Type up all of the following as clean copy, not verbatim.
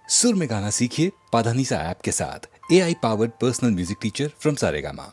सुर में गाना सीखिए पाधानीसा ऐप के साथ। AI powered personal music teacher from Saregama.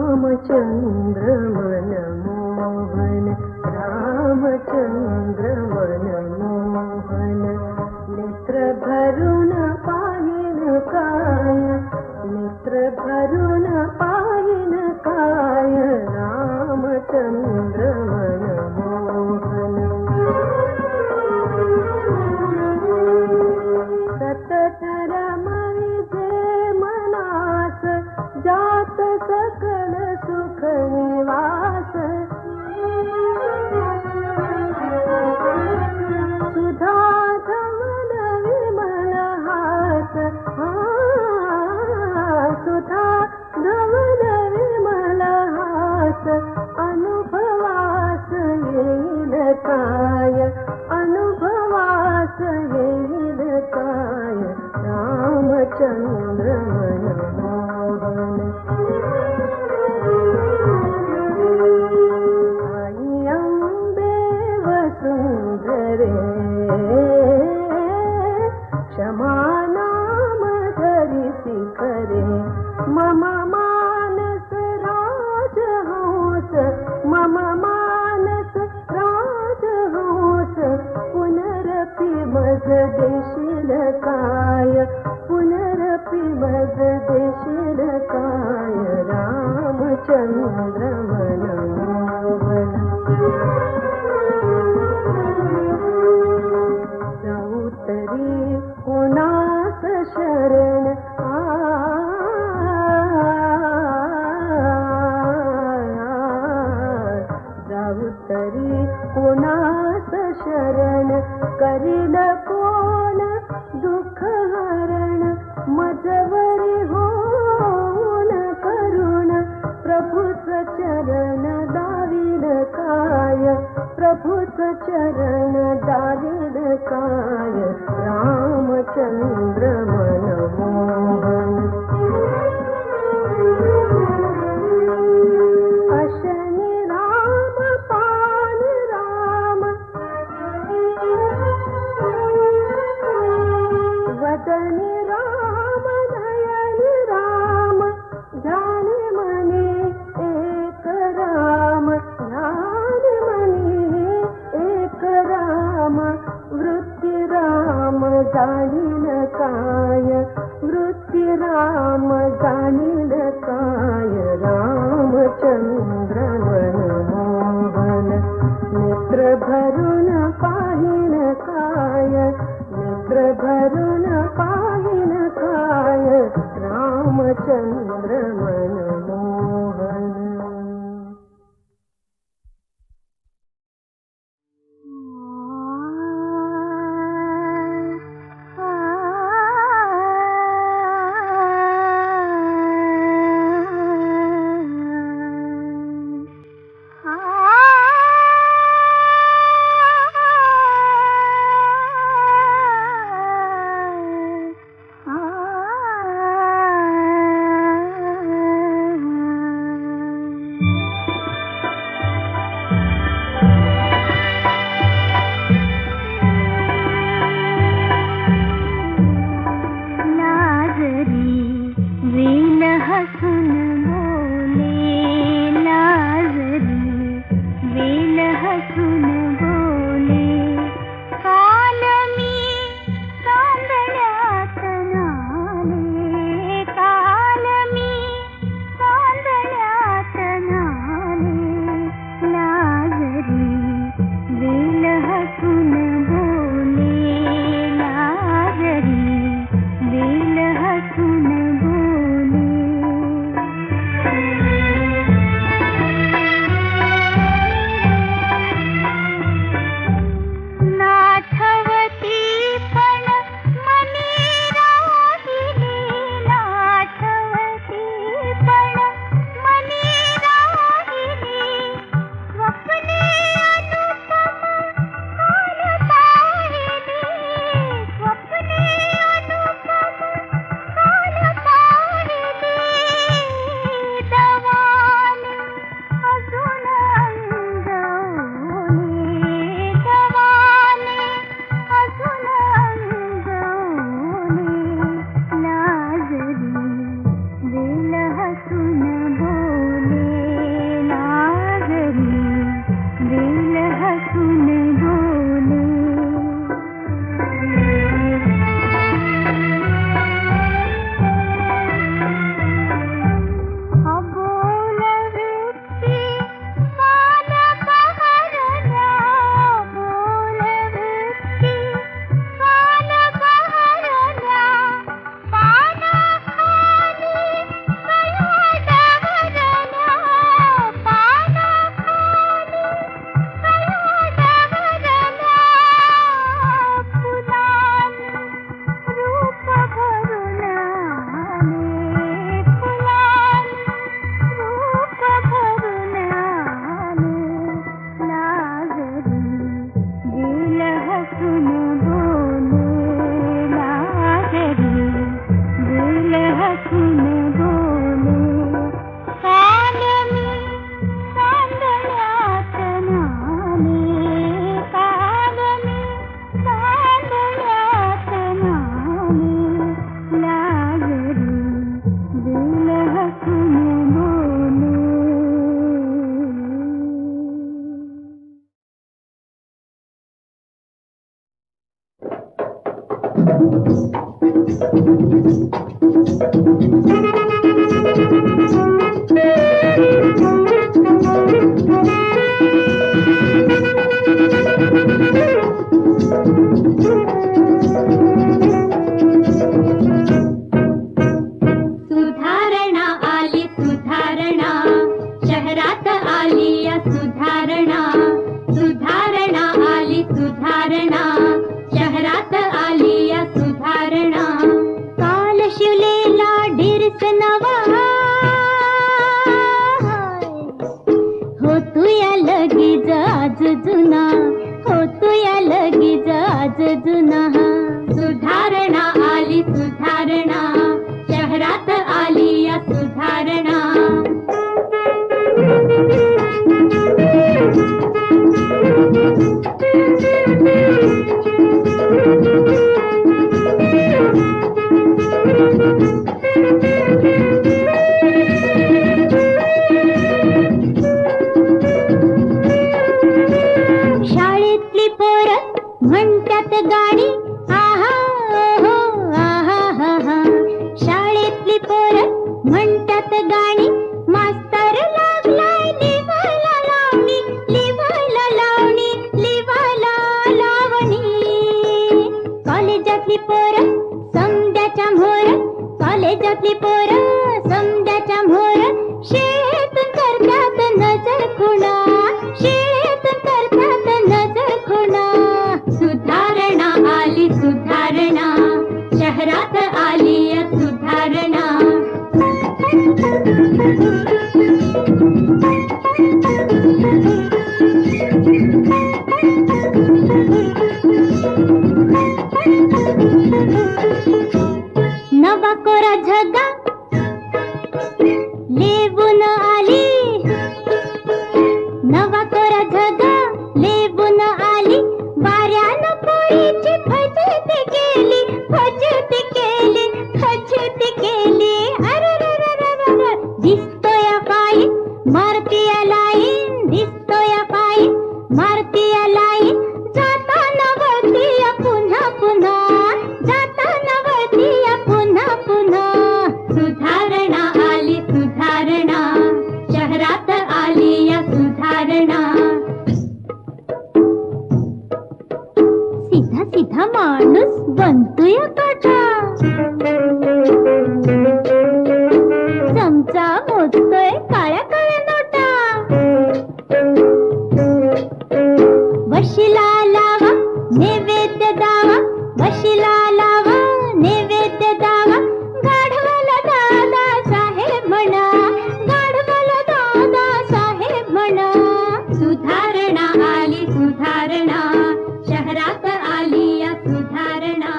Ramchandra Manmohan Ramchandra Manmohan नेत्र भरून पाहिन काय नेत्र भरून पाहिन काय रामचंद्र मनमोहन सतत रमविजे मनास जात सकल सुख निवास सुधा धवल विमल हास सुधा धवल विमल हास अनुभवास येईल काय अनुभवास येईल काय रामचंद्र मनमोहन आई अंबे वसुंधरे क्षमा नाम धरिसी खरे मम मानस राजहंस मम मानस राजहंस पुनरपि मज देशील काय पुनरपि मज देशील काय रामचंद्र मनमोहन जाऊ तरी कोणास शरण जाऊ तरी कोणास शरण करील कोण दुःख हरण मजवरी होऊन करुण प्रभुच चरण दाविल काय प्रभुच चरण दाविल काय रामचंद्र मनमोहन अशनि राम पान राम वदनि राम नयन राम ध्यान मनी एक राम ध्यान मनी एक राम वृत्ती राम जाणील काय वृत्ती राम जाणील काय रामचंद्र मनमोहन नेत्र भरून पाहिन काय नेत्र भरून पाहिन काय रामचंद्र मनमोहन कॉलेजातली पोरं समद्याच्या मोर शाळेतून करतात नजर खुणा, शाळेतून करतात नजर खुणा. सुधारणा आली सुधारणा, शहरात आली या सुधारणा. नवा कोरा झगा लेबून आली, नवा कोरा झगा लेबून आली. वाऱ्यानं पोळीची फजिती केली, फजिती केली, फजिती केली. अरे दिसतोय पायी मारतीया लाईन, दिसतोय पायी मारतीया लाईन. जाताना वळतीया पुन्हा पुन्हा, जाताना वळतीया पुन्हा पुन्हा. सुधारणा आली सुधारणा, शहरात आली या सुधारणा. सीधा सीधा माणूस बनतोय काटा, चमचा मोजतोय काळ्या काळ्या नोटा. वशिला लावा नैवेद्य दावा, वशिला लावा नैवेद्य दावा. गाढवाला दादा साहेब म्हणा, गाढवाला दादा साहेब म्हणा. सुधारणा आली सुधारणा, शहरात आली या सुधारणा.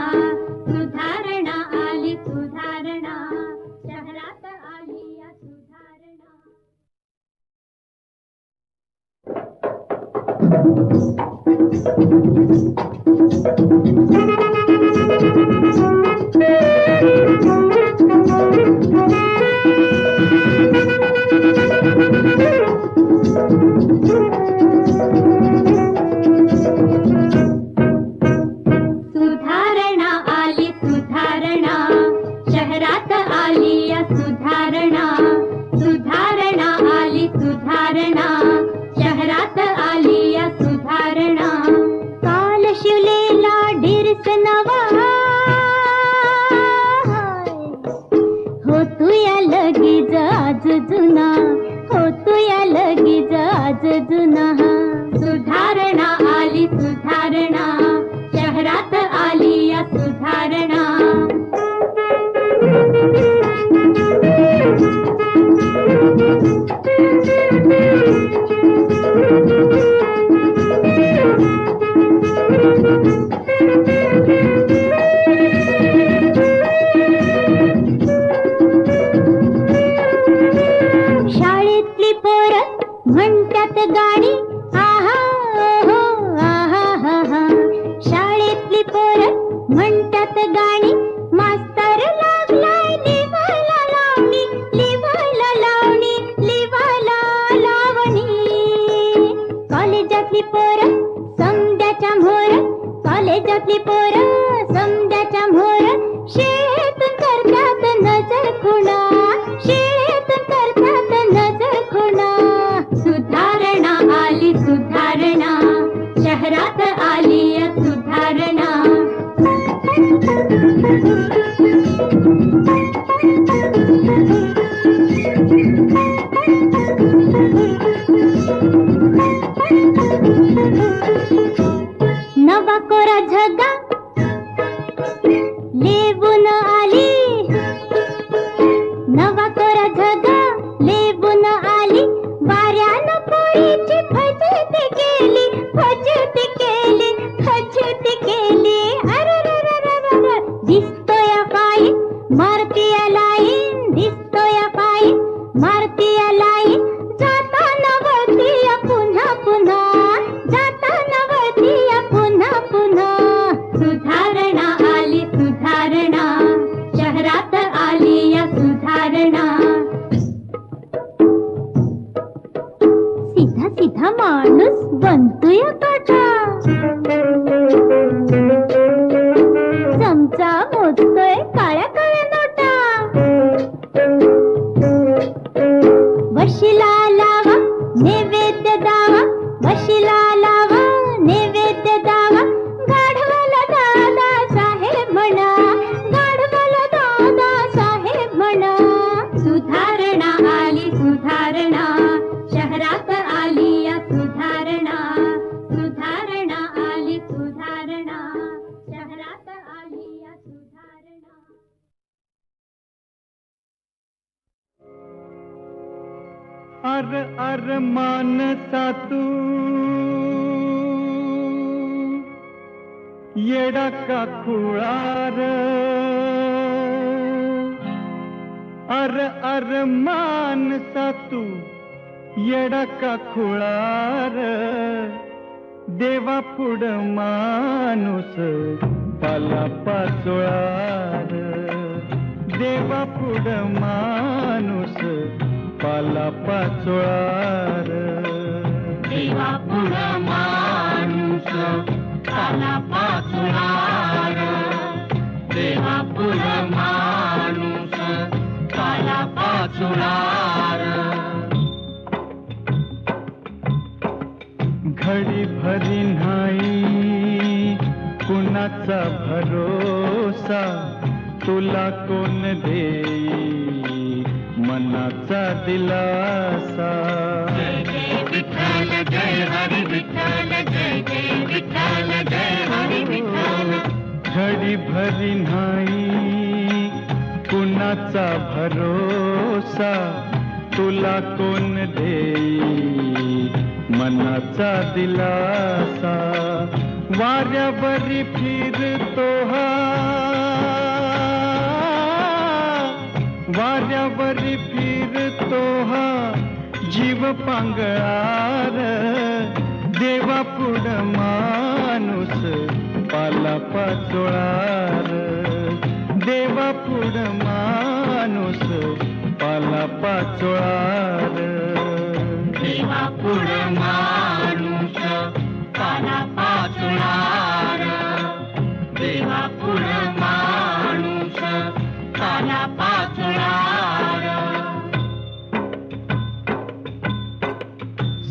सुधारणा आली सुधारणा, शहरात आली या सुधारणा. सुधारणा आली सुधारणा, शहरात आली या सुधारणा. सुधारणा आली सुधारणा, शहरात आली या सुधारणा. काल शिवलेला ढिरस नवा, हो तू या लगीच आज जुना, हो तू या लगीच आज जुना. सुधारणा आली सुधारणा, शहरात आली या सुधारणा. शाळेतली पोरं म्हणतात गाडी, आहा ओहो आहा हा हा. शाळेतली पोरं म्हणतात गाणी, मास्तर लागलाय लिवायला लावणी, लिवायला लावणी, लिवायला लावणी. कॉलेजातली पोरं समद्याच्या मोर, कॉलेजातली पोरं समद्याच्या मोर. शाळेतून करतात नजर खुणा, शाळेतून करतात नजर खुणा. सुधारणा आली सुधारणा, शहरात आली या सुधारणा. नवा कोरा झगा लेबून आली, नवा कोरा झगा लेबून आली. वाऱ्यानं पोळीची फजिती केली, फजिती केली, फजिती केली. अरे दिसतोय पायी मारतीया लाईन, दिसतोय पायी मारतीया लाईन. जाताना वळतीया पुन्हा पुन्हा, जाताना वळतीया पुन्हा पुन्हा. सुधारणा आली सुधारणा, शहरात आली या सुधारणा. सीधा सीधा माणूस बनतोय काटा, चमचा मोजतोय काळ्या काळ्या नोटा. वशिला लावा नैवेद्य दावा, वशिला लावा नैवेद्य दावा. गाढवाला दादा साहेब म्हणा, गाढवाला दादा साहेब अर अर मानसा तू येडा का खुळार अर अर मानसा तू येडा का खुळार देवा पुढ माणूस पाला पाचोळार देवा पुढ माणूस पाला पाचोळार देवा पुढ माणूस पाला पाचोळार देवा पुढ माणूस पाला पाचोळार घडी भरी नाही कुणाचा भरोसा तुला कोण देई मनाचा दिलासा जय जय विठ्ठल जय हरी विठ्ठल जय जय विठ्ठल जय हरी विठ्ठल घडी भरी नाही कुणाचा भरोसा तुला कोण देई मनाचा दिलासा वाऱ्यावरी फिरतो हा वाऱ्यावरी फिरतो हा जीव पांगळार देवा पुढ माणूस पाला पाचोळार देवा पुढ माणूस पाला पाचोळार देवा पुढ माणूस पाला पाचोळार देवा पुढ माणूस पाला पाचोळार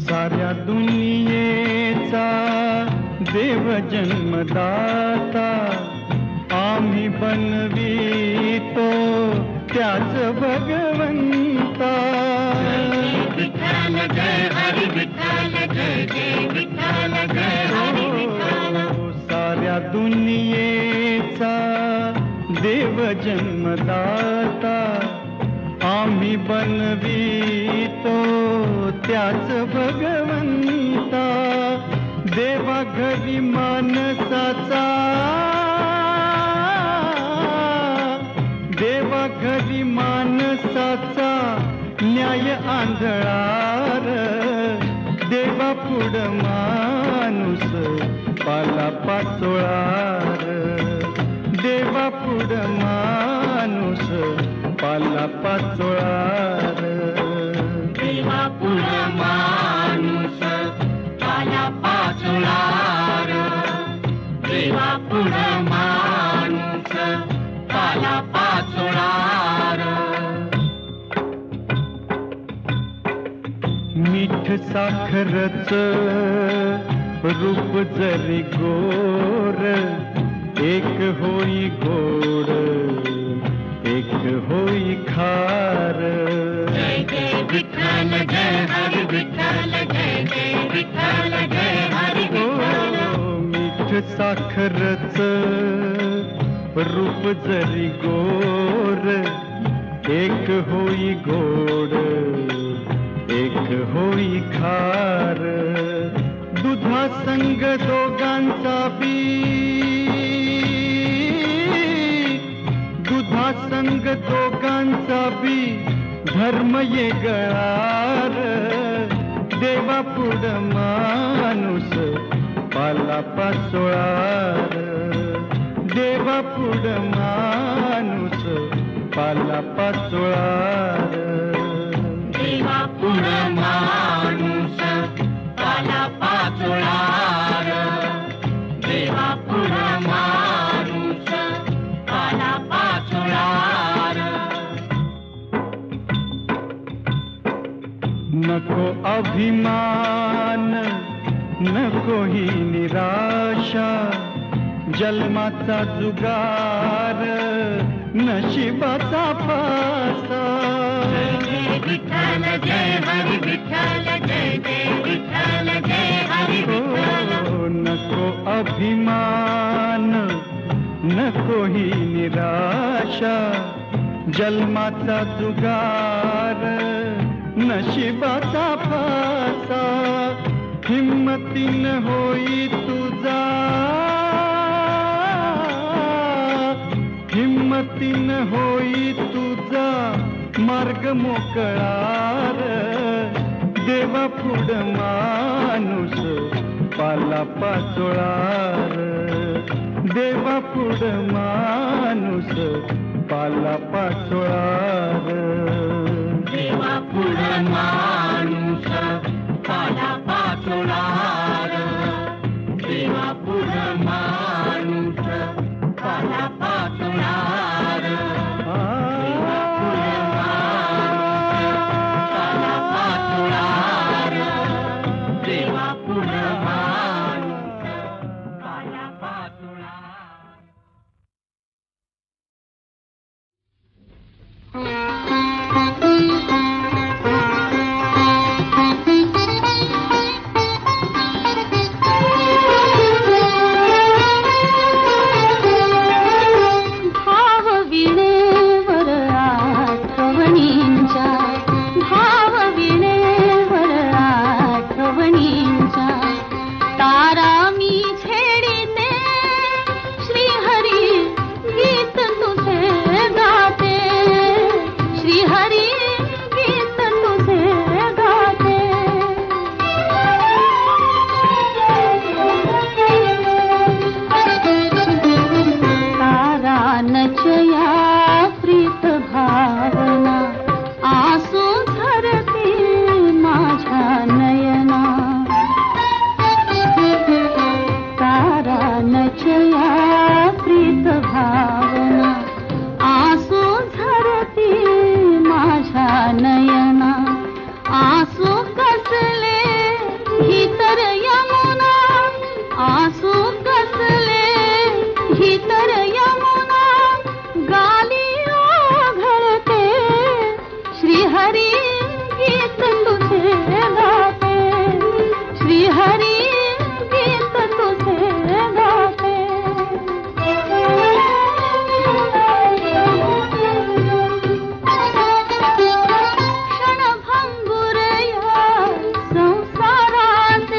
साऱ्या दुनियेचा देव जन्मदाता आम्ही बनवितो त्याच भगवंता विठ्ठल जय हरी विठ्ठल जय जय विठ्ठल जय हरी विठ्ठल साऱ्या दुनियेचा देव जन्मदाता आम्ही बनवितो त्याच भगवंता देवा घरी माणसाचा देवा घरी माणसाचा न्याय आंधळार देवा पुढ माणूस पाला पाचोळार देवा पुढ माणूस पाला पाचोळार देवा पुढ माणूस पाला पाचोळार देवा पुढ माणूस पाला पाचोळार मीठ साखरच रूप जरी गोर एक होई गोड एक होई खार जय जय विठ्ठल जय हरी विठ्ठल जय जय विठ्ठल जय हरी विठ्ठल मीठ साखरच रूप जरी गोर एक होई गोड एक होई खार दुधा संग दोघांचा बी दुधा संग दोघांचा बी धर्म ये गळार देवा पुढ माणूस पाला पाचोळार देवा पुढ माणूस पाला पाचोळार देवा पुढ माणूस पाला पाचोळार देवा पुढ माणूस पाला पाचोळार नको अभिमान नको ही निराशा जन्माचा जुगार नशिबाचा पासा जय विठ्ठल जय हरी विठ्ठल जय जय विठ्ठल जय हरी विठ्ठल नको अभिमान नको ही निराशा जन्माचा जुगार नशिबाचा फासा हिम्मतीन होई तुझा, हिम्मतीन होई तुझा मार्ग मोकळार. देवा पुढ माणूस पाला पाचोळार. देवा पुढ माणूस पाला पाचोळार. देवा पुढ माणूस पाला पाचोळार. देवा पुढ माणूस पाला पाचोळार. देवा पुढ माणूस पाला पाचोळार. देवा पुढ माणूस पाला पाचोळार. भावविणेवर आठवणींच्या, भावविणेवर आठवणींच्या तारा मी छेडिते. श्रीहरी गीत तुझे गाते. श्रीहरी गीत तुझे गाते. तारा नचया प्रीत भावना आसू झरती माझ्या नयना. तारा नचया प्रीत भावना आसू झरती माझ्या नयना. आसू कसले ही तर यमुना. आसू कसले ही तर यमुना. गाली ओघळते. श्रीहरी गीत तुझे गाते. श्रीहरी गीत तुझे गाते. क्षणभंगुर या संसारात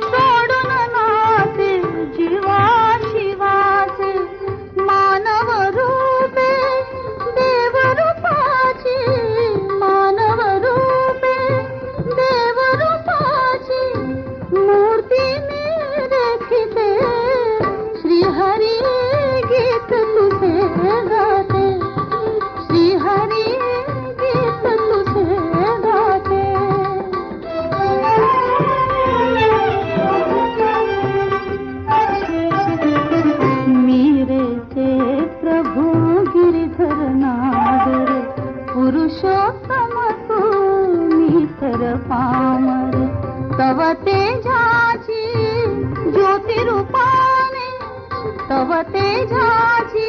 सोडून नाते जीवाशिवाचे. मानव रूपे देव रूपाची. मानव रूपे देव रूपाची मूर्ती मी देखिते. श्रीहरी गीत तुझे गाते. श्रीहरी गीत तुझे गाते. मीरेचे प्रभु गिरिधर नागर. पुरुषोत्तम तू मी तर पामर. तव तेजाची ज्योती रूपाने. तव तेजाची